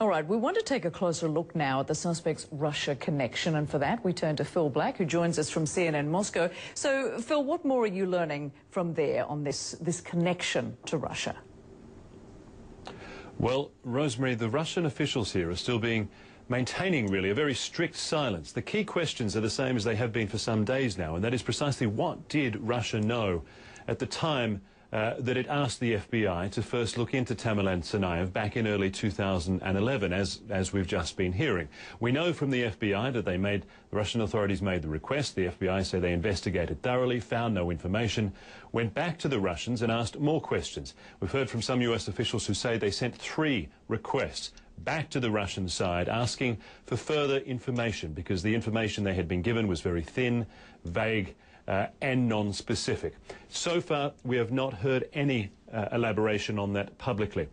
All right, we want to take a closer look now at the suspect's Russia connection, and for that we turn to Phil Black, who joins us from CNN Moscow. So, Phil, what more are you learning from there on this connection to Russia? Well, Rosemary, the Russian officials here are maintaining really a very strict silence. The key questions are the same as they have been for some days now, and that is precisely what did Russia know at the time that it asked the FBI to first look into Tsarnaev back in early 2011, as we've just been hearing. We know from the FBI that the Russian authorities made the request. The FBI say they investigated thoroughly, found no information, went back to the Russians and asked more questions. We've heard from some US officials who say they sent 3 requests back to the Russian side asking for further information because the information they had been given was very thin, vague, and non-specific. So far, we have not heard any elaboration on that publicly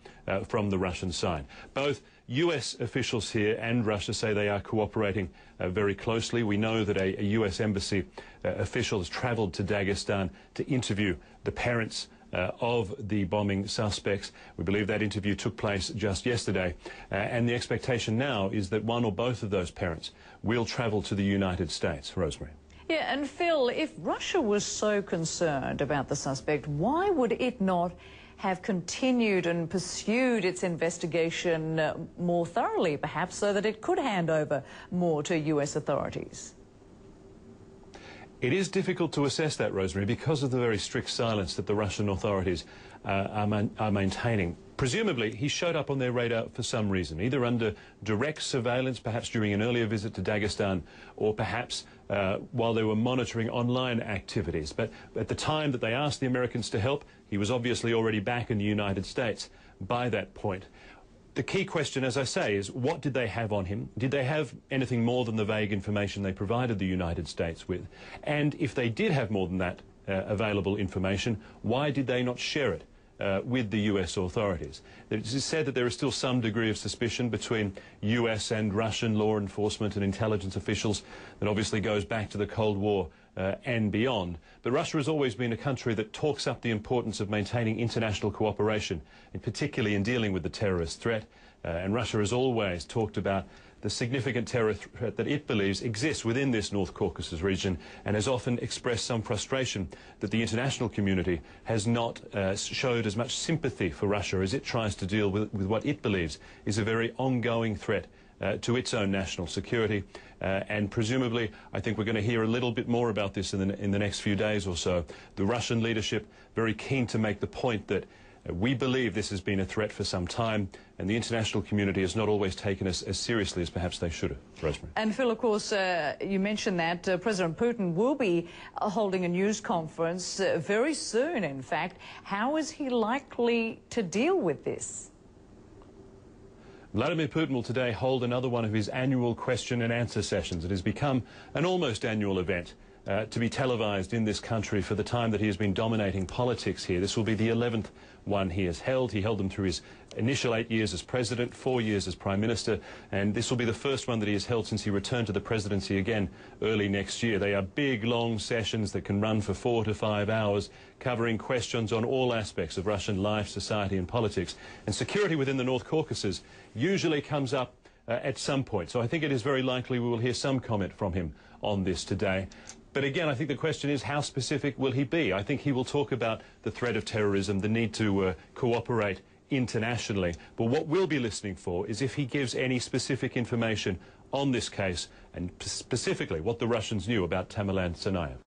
from the Russian side. Both US officials here and Russia say they are cooperating very closely. We know that a US embassy official has travelled to Dagestan to interview the parents of the bombing suspects. We believe that interview took place just yesterday, and the expectation now is that one or both of those parents will travel to the United States. Rosemary. Yeah, and Phil, if Russia was so concerned about the suspect, why would it not have continued and pursued its investigation more thoroughly, perhaps, so that it could hand over more to US authorities? It is difficult to assess that, Rosemary, because of the very strict silence that the Russian authorities are maintaining. Presumably, he showed up on their radar for some reason, either under direct surveillance, perhaps during an earlier visit to Dagestan, or perhaps while they were monitoring online activities. But at the time that they asked the Americans to help, he was obviously already back in the United States by that point. The key question, as I say, is what did they have on him? Did they have anything more than the vague information they provided the United States with? And if they did have more than that available information, why did they not share it with the US authorities? It is said that there is still some degree of suspicion between US and Russian law enforcement and intelligence officials that obviously goes back to the Cold War and beyond. But Russia has always been a country that talks up the importance of maintaining international cooperation, and particularly in dealing with the terrorist threat. And Russia has always talked about the significant terror threat that it believes exists within this North Caucasus region, and has often expressed some frustration that the international community has not showed as much sympathy for Russia as it tries to deal with what it believes is a very ongoing threat to its own national security. And presumably, I think we're going to hear a little bit more about this in the next few days or so. The Russian leadership very keen to make the point that we believe this has been a threat for some time, and the international community has not always taken us as seriously as perhaps they should have. Rosemary. And Phil, of course, you mentioned that President Putin will be holding a news conference very soon, in fact. How is he likely to deal with this? Vladimir Putin will today hold another one of his annual question and answer sessions. It has become an almost annual event to be televised in this country for the time that he has been dominating politics here. This will be the 11th one he has held. He held them through his initial 8 years as president, 4 years as prime minister, and this will be the first one that he has held since he returned to the presidency again early next year. They are big, long sessions that can run for 4 to 5 hours, covering questions on all aspects of Russian life, society and politics. And security within the North Caucasus usually comes up at some point. So I think it is very likely we will hear some comment from him on this today. But again, I think the question is, how specific will he be? I think he will talk about the threat of terrorism, the need to cooperate internationally. But what we'll be listening for is if he gives any specific information on this case, and specifically what the Russians knew about Tsarnaev.